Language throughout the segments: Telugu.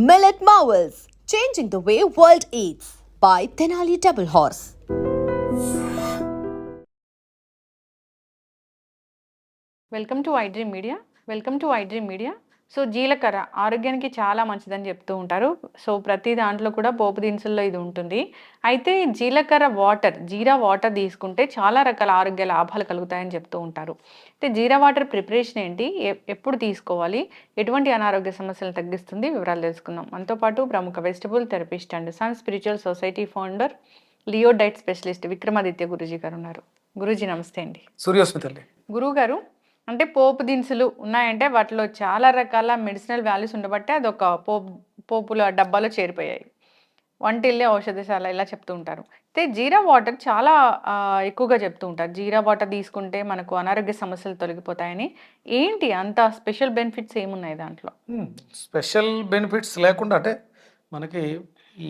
Millet Marvels, changing the way world eats by Tenali Double Horse. Welcome to iDream media. So జీలకర్ర ఆరోగ్యానికి చాలా మంచిదని చెప్తూ ఉంటారు. సో ప్రతి దాంట్లో కూడా పోపు దినుసుల్లో ఇది ఉంటుంది. అయితే జీలకర్ర జీరా వాటర్ తీసుకుంటే చాలా రకాల ఆరోగ్య లాభాలు కలుగుతాయని చెప్తూ ఉంటారు. అయితే జీరా వాటర్ ప్రిపరేషన్ ఏంటి, ఎప్పుడు తీసుకోవాలి, ఎటువంటి అనారోగ్య సమస్యలు తగ్గిస్తుంది, వివరాలు తెలుసుకుందాం. మనతో పాటు ప్రముఖ vegetable therapist and sun spiritual society founder, Leo diet specialist Vikramaditya Guruji గారు ఉన్నారు. గురూజీ నమస్తే అండి. సూర్యోస్మితల్లి. గురువు గారు, అంటే పోపు దినుసులు ఉన్నాయంటే వాటిలో చాలా రకాల మెడిసినల్ వాల్యూస్ ఉండబట్టే అదొక పోపుల డబ్బాలో చేరిపోయాయి. వంటిల్లే ఔషధశాల ఇలా చెప్తూ ఉంటారు. అయితే జీరా వాటర్ చాలా ఎక్కువగా చెప్తూ ఉంటారు. జీరా వాటర్ తీసుకుంటే మనకు అనారోగ్య సమస్యలు తొలగిపోతాయని. ఏంటి అంత స్పెషల్ బెనిఫిట్స్ ఏమున్నాయి దాంట్లో? స్పెషల్ బెనిఫిట్స్ లేకుండా అంటే మనకి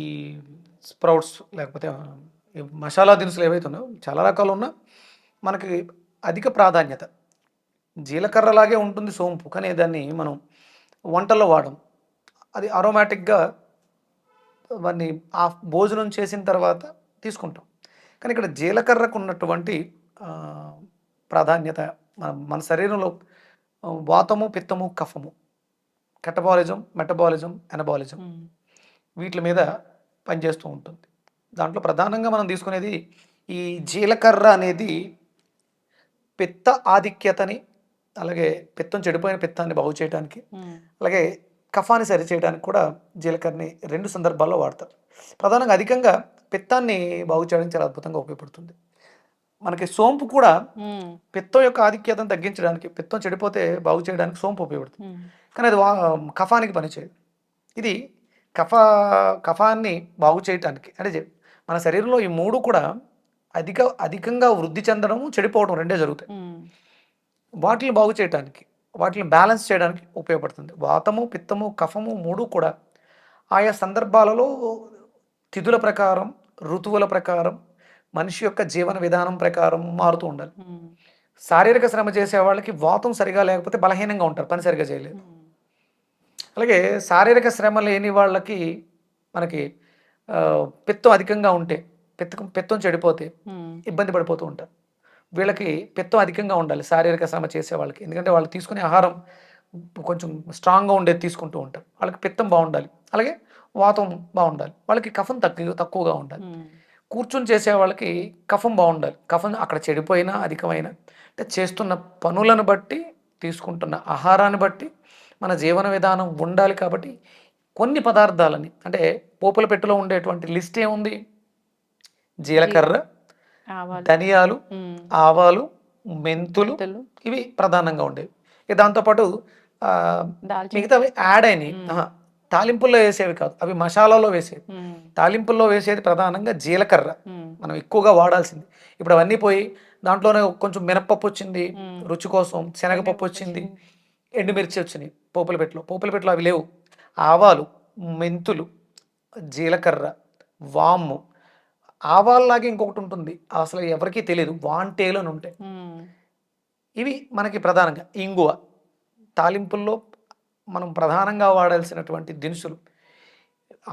ఈ స్ప్రౌట్స్ లేకపోతే ఈ మసాలా దినుసులు ఏవైతే ఉన్నాయో చాలా రకాలు ఉన్నా మనకి అధిక ప్రాధాన్యత జీలకర్రలాగే ఉంటుంది సోంపు, కానీ దాన్ని మనం వంటల్లో వాడడం, అది అరోమాటిక్గా వాడిని ఆ భోజనం చేసిన తర్వాత తీసుకుంటాం. కానీ ఇక్కడ జీలకర్రకు ఉన్నటువంటి ప్రాధాన్యత మన శరీరంలో వాతము, పిత్తము, కఫము, కెటబాలిజం, మెటబాలిజం, ఎనబాలిజం వీటి మీద పనిచేస్తూ ఉంటుంది. దాంట్లో ప్రధానంగా మనం తీసుకునేది ఈ జీలకర్ర అనేది పిత్త ఆధిక్యతని, అలాగే పిత్తం చెడిపోయిన పిత్తాన్ని బాగు చేయడానికి, అలాగే కఫాన్ని సరి చేయడానికి కూడా జీలకర్రని 2 సందర్భాల్లో వాడతారు. ప్రధానంగా అధికంగా పిత్తాన్ని బాగు చేయడానికి చాలా అద్భుతంగా ఉపయోగపడుతుంది. మనకి సోంపు కూడా పిత్తం యొక్క ఆధిక్యతను తగ్గించడానికి, పిత్తం చెడిపోతే బాగు చేయడానికి సోంపు ఉపయోగపడుతుంది. కానీ అది కఫానికి పనిచేయదు. ఇది కఫాన్ని బాగు చేయడానికి, అంటే మన శరీరంలో ఈ 3 కూడా అధికంగా వృద్ధి చెందడము, చెడిపోవడం రెండే జరుగుతాయి. వాటిని బాగు చేయడానికి, వాటిని బ్యాలెన్స్ చేయడానికి ఉపయోగపడుతుంది. వాతము, పిత్తము, కఫము 3 కూడా ఆయా సందర్భాలలో తిథుల ప్రకారం, ఋతువుల ప్రకారం, మనిషి యొక్క జీవన విధానం ప్రకారం మారుతూ ఉండాలి. శారీరక శ్రమ చేసే వాళ్ళకి వాతం సరిగా లేకపోతే బలహీనంగా ఉంటారు, పని సరిగా చేయలేదు. అలాగే శారీరక శ్రమ లేని వాళ్ళకి మనకి పిత్తం అధికంగా ఉంటే, పిత్తం చెడిపోతే ఇబ్బంది పడిపోతూ ఉంటారు. వీళ్ళకి పిత్తం అధికంగా ఉండాలి శారీరక శ్రమ చేసే వాళ్ళకి, ఎందుకంటే వాళ్ళు తీసుకునే ఆహారం కొంచెం స్ట్రాంగ్గా ఉండేది తీసుకుంటూ ఉంటారు. వాళ్ళకి పిత్తం బాగుండాలి, అలాగే వాతం బాగుండాలి. వాళ్ళకి కఫం తక్కువగా ఉండాలి. కూర్చొని చేసే వాళ్ళకి కఫం బాగుండాలి. కఫం అక్కడ చెడిపోయినా, అధికమైన, అంటే చేస్తున్న పనులను బట్టి, తీసుకుంటున్న ఆహారాన్ని బట్టి మన జీవన విధానం ఉండాలి. కాబట్టి కొన్ని పదార్థాలని, అంటే పోపుల పెట్టెలో ఉండేటువంటి లిస్ట్ ఏముంది? జీలకర్ర, ధనియాలు, ఆవాలు, మెంతులు, ఇవి ప్రధానంగా ఉండేవి. దాంతోపాటు మిగతావి యాడ్ అయినాయి. తాలింపుల్లో వేసేవి కాదు, అవి మసాలాలో వేసేవి. తాలింపుల్లో వేసేది ప్రధానంగా జీలకర్ర, మనం ఎక్కువగా వాడాల్సింది. ఇప్పుడు అవన్నీ పోయి దాంట్లోనే కొంచెం మినపప్పు వచ్చింది రుచి కోసం, శనగపప్పు వచ్చింది, ఎండుమిర్చి వచ్చినాయి పోపుల పెట్టెలో అవి లేవు. ఆవాలు, మెంతులు, జీలకర్ర, వాము, ఆవాల్లాగే ఇంకొకటి ఉంటుంది, అసలు ఎవరికీ తెలియదు, వాంటేలు అని ఉంటాయి. ఇవి మనకి ప్రధానంగా ఇంగువ, తాలింపుల్లో మనం ప్రధానంగా వాడాల్సినటువంటి దినుసులు.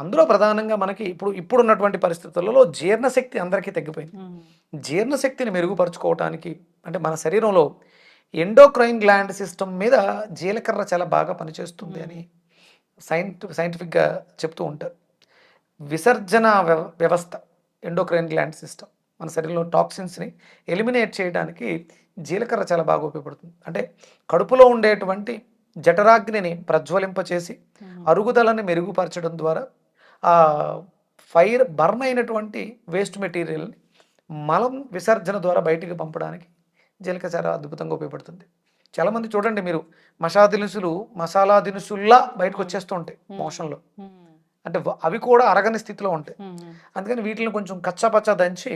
అందులో ప్రధానంగా మనకి ఇప్పుడున్నటువంటి పరిస్థితులలో జీర్ణశక్తి అందరికీ తగ్గిపోయింది. జీర్ణశక్తిని మెరుగుపరుచుకోవటానికి, అంటే మన శరీరంలో ఎండోక్రైన్ గ్లాండ్ సిస్టమ్ మీద జీలకర్ర చాలా బాగా పనిచేస్తుంది అని సైంటిఫిక్గా చెప్తూ ఉంటారు. విసర్జన వ్యవస్థ, ఎండోక్రైన్ గ్లాండ్ సిస్టమ్, మన శరీరంలో టాక్సిన్స్ని ఎలిమినేట్ చేయడానికి జీలకర్ర చాలా బాగా ఉపయోగపడుతుంది. అంటే కడుపులో ఉండేటువంటి జఠరాగ్నిని ప్రజ్వలింపచేసి అరుగుదలని మెరుగుపరచడం ద్వారా ఆ బర్న్ అయినటువంటి వేస్ట్ మెటీరియల్ని మలం విసర్జన ద్వారా బయటికి పంపడానికి జీలకర్ర చాలా అద్భుతంగా ఉపయోగపడుతుంది. చాలామంది చూడండి మీరు, మసాలా దినుసుల్లా బయటకు వచ్చేస్తూ ఉంటాయి మోషన్లో, అంటే అవి కూడా అరగని స్థితిలో ఉంటాయి. అందుకని వీటిని కొంచెం కచ్చాపచ్చా దంచి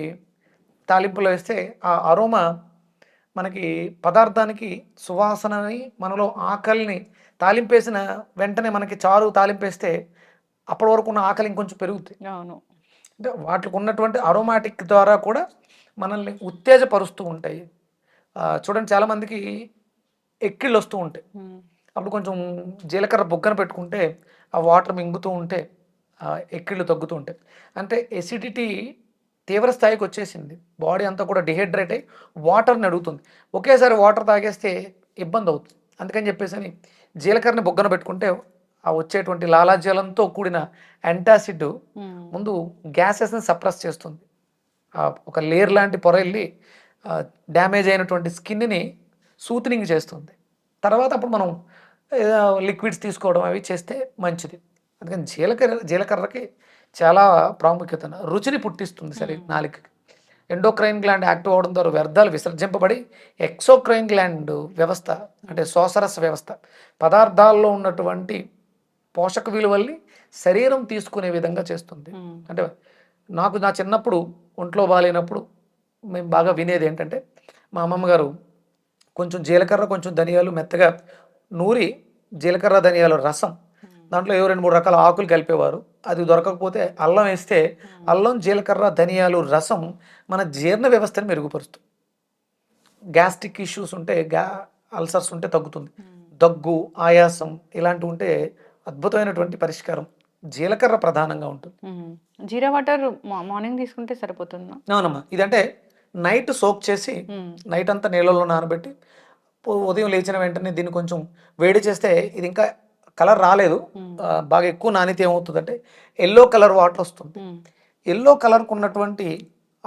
తాలింపులో వేస్తే ఆ అరోమా మనకి పదార్థానికి సువాసనని, మనలో ఆకలిని, తాలింపేసిన వెంటనే మనకి చారు తాలింపేస్తే అప్పటి వరకు ఉన్న ఆకలి ఇంకొంచెం పెరుగుతుంది. అవును, అంటే వాటికి ఉన్నటువంటి అరోమాటిక్ ద్వారా కూడా మనల్ని ఉత్తేజపరుస్తూ ఉంటాయి. చూడండి, చాలామందికి ఎక్కిళ్ళు వస్తూ ఉంటాయి, అప్పుడు కొంచెం జీలకర్ర బొగ్గన పెట్టుకుంటే ఆ వాటర్ మింగుతూ ఉంటే ఎక్కిళ్ళు తగ్గుతూ ఉంటాయి. అంటే ఎసిడిటీ తీవ్ర స్థాయికి వచ్చేసింది, బాడీ అంతా కూడా డిహైడ్రేట్ అయ్యి వాటర్ని అడుగుతుంది. ఒకేసారి వాటర్ తాగేస్తే ఇబ్బంది అవుతుంది. అందుకని చెప్పేసి అని జీలకర్రని బొగ్గన పెట్టుకుంటే ఆ వచ్చేటువంటి లాలాజలంతో కూడిన యాంటాసిడ్ ముందు గ్యాసెస్ని సప్రెస్ చేస్తుంది. ఒక లేయర్ లాంటి పొర వెళ్ళి డ్యామేజ్ అయినటువంటి స్కిన్ని సూతనింగ్ చేస్తుంది. తర్వాత అప్పుడు మనం లిక్విడ్స్ తీసుకోవడం అవి చేస్తే మంచిది. అందుకని జీలకర్రకి చాలా ప్రాముఖ్యత, రుచిని పుట్టిస్తుంది సరే నాలుకకి. ఎండోక్రైన్ గ్లాండ్ యాక్టివ్ అవడం ద్వారా వ్యర్థాలు విసర్జింపబడి ఎక్సోక్రైన్ గ్లాండ్ వ్యవస్థ అంటే శోషరస వ్యవస్థ పదార్థాల్లో ఉన్నటువంటి పోషక విలువల్ని శరీరం తీసుకునే విధంగా చేస్తుంది. అంటే నాకు నా చిన్నప్పుడు ఒంట్లో బాగాలేనప్పుడు మేము బాగా వినేది ఏంటంటే మా అమ్మమ్మ గారు కొంచెం జీలకర్ర కొంచెం ధనియాలు మెత్తగా నూరి జీలకర్ర ధనియాల రసం దాంట్లో 2-3 రకాల ఆకులు కలిపేవారు. అది దొరకకపోతే అల్లం వేస్తే అల్లం జీలకర్ర ధనియాలు రసం మన జీర్ణ వ్యవస్థని మెరుగుపరుస్తుంది. గ్యాస్ట్రిక్ ఇష్యూస్ ఉంటే అల్సర్స్ ఉంటే తగ్గుతుంది. దగ్గు ఆయాసం ఇలాంటివి ఉంటే అద్భుతమైనటువంటి పరిష్కారం జీలకర్ర ప్రధానంగా ఉంటుంది. జీరా వాటర్ మార్నింగ్ తీసుకుంటే సరిపోతుందా? అవునమ్మా, ఇదంటే నైట్ సోక్ చేసి నైట్ అంతా నీళ్ళలో నానబెట్టి ఉదయం లేచిన వెంటనే దీన్ని కొంచెం వేడి చేస్తే ఇది ఇంకా కలర్ రాలేదు, బాగా ఎక్కువ నానితే ఏమవుతుందంటే ఎల్లో కలర్ వాటర్ వస్తుంది. ఎల్లో కలర్కు ఉన్నటువంటి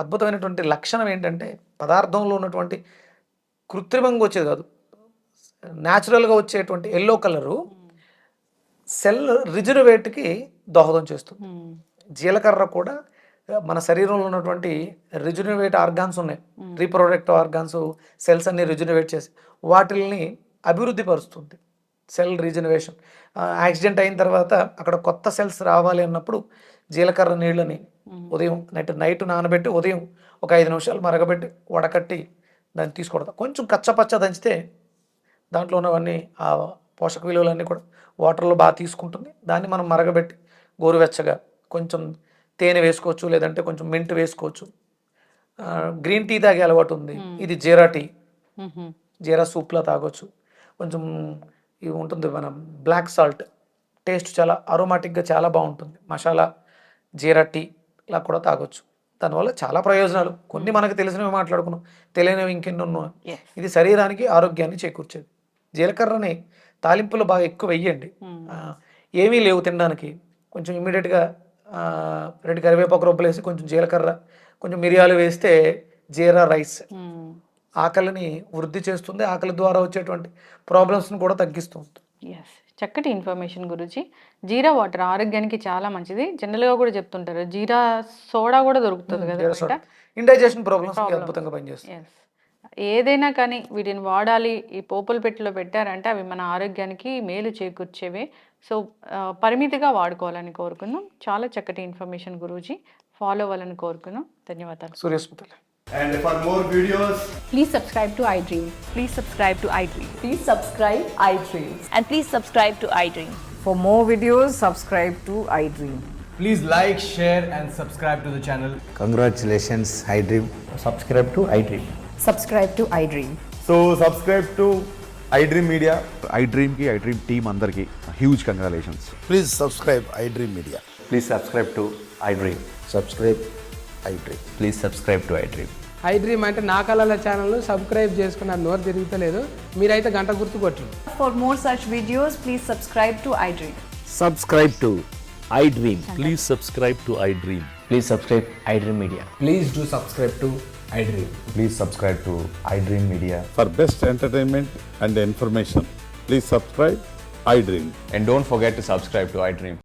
అద్భుతమైనటువంటి లక్షణం ఏంటంటే పదార్థంలో ఉన్నటువంటి కృత్రిమంగా వచ్చేది కాదు, న్యాచురల్గా వచ్చేటువంటి ఎల్లో కలరు సెల్ రిజర్వేట్కి దోహదం చేస్తుంది. జీలకర్ర కూడా మన శరీరంలో ఉన్నటువంటి రిజనరేట్ ఆర్గాన్స్ ఉన్నాయి, రీప్రొడక్టివ్ ఆర్గాన్స్ సెల్స్ అన్ని రిజనరేట్ చేసి వాటిల్ని అభివృద్ధి పరుస్తుంది. సెల్ రీజనరేషన్, యాక్సిడెంట్ అయిన తర్వాత అక్కడ కొత్త సెల్స్ రావాలి అన్నప్పుడు జీలకర్ర నీళ్ళని ఉదయం నైట్ నానబెట్టి ఉదయం ఒక 5 నిమిషాలు మరగబెట్టి వడకట్టి దాన్ని తీసుకోవడం. కొంచెం కచ్చపచ్చ దంచితే దాంట్లో ఉన్నవన్నీ ఆ పోషక విలువలన్నీ కూడా వాటర్లో బాగా తీసుకుంటుంది. దాన్ని మనం మరగబెట్టి గోరువెచ్చగా కొంచెం తేనె వేసుకోవచ్చు, లేదంటే కొంచెం మింట్ వేసుకోవచ్చు. గ్రీన్ టీ తాగే అలవాటు ఉంది, ఇది జీరా టీ, జీరా సూప్లా తాగొచ్చు. కొంచెం ఇవి ఉంటుంది మన బ్లాక్ సాల్ట్, టేస్ట్ చాలా అరోమాటిక్గా చాలా బాగుంటుంది. మసాలా జీరా టీ ఇలా కూడా తాగొచ్చు. దానివల్ల చాలా ప్రయోజనాలు, కొన్ని మనకు తెలిసినవి మాట్లాడుకున్నాం, తెలియనివి ఇంకెన్నో. ఇది శరీరానికి ఆరోగ్యాన్ని చేకూర్చేది. జీలకర్రని తాలింపులు బాగా ఎక్కువ వెయ్యండి, ఏమీ లేవు తినడానికి, కొంచెం ఇమ్మీడియట్గా 2 కరివేపాకు రొబ్బలు వేసి కొంచెం జీలకర్ర కొంచెం మిరియాలు వేస్తే జీరా రైస్ ఆకలిని వృద్ధి చేస్తుంది, ఆకలి ద్వారా వచ్చేటువంటి ప్రాబ్లమ్స్ని కూడా తగ్గిస్తుంది. చక్కటి ఇన్ఫర్మేషన్ గురించి. జీరా వాటర్ ఆరోగ్యానికి చాలా మంచిది. జనరల్గా కూడా చెప్తుంటారు జీరా సోడా కూడా దొరుకుతుంది కదా, ఇండైజెషన్ ప్రాబ్లమ్స్కి అద్భుతంగా పనిచేస్తుంది. ఏదైనా కానీ వీటిని వాడాలి, ఈ పోపుల పెట్టెలో పెట్టారంటే అవి మన ఆరోగ్యానికి మేలు చేకూర్చేవే. సో పరిమితిగా వాడుకోవాలని కోరుకుందాం. చాలా చక్కటి ఇన్ఫర్మేషన్ గురూజీ, ఫాలో అవ్వాలని కోరుకుందాం. ధన్యవాదాలు. సూర్యస్మితలు. And for more videos, Please subscribe to iDream. Please subscribe to iDream. Please subscribe iDream. And please subscribe to iDream. For more videos, subscribe to iDream. please like, share, and subscribe to the channel. Congratulations, iDream. Subscribe to iDream. Subscribe to iDream. So subscribe to iDream Media. iDream team అందరికి huge congratulations. Please subscribe iDream Media. Please subscribe to iDream. Subscribe iDream. Please subscribe to iDream. iDream అంటే నా కళల ఛానల్ సబ్స్క్రైబ్ చేసుకున్న నోరు తిరుగుతలేదు, మీరైతే గంట గుర్తు కొట్టండి. For more such videos, please subscribe to iDream. Subscribe to iDream. Please subscribe to iDream. Please subscribe iDream Media. Please do subscribe to iDream. Please subscribe to iDream Media. For best entertainment and information, please subscribe iDream. And don't forget to subscribe to iDream.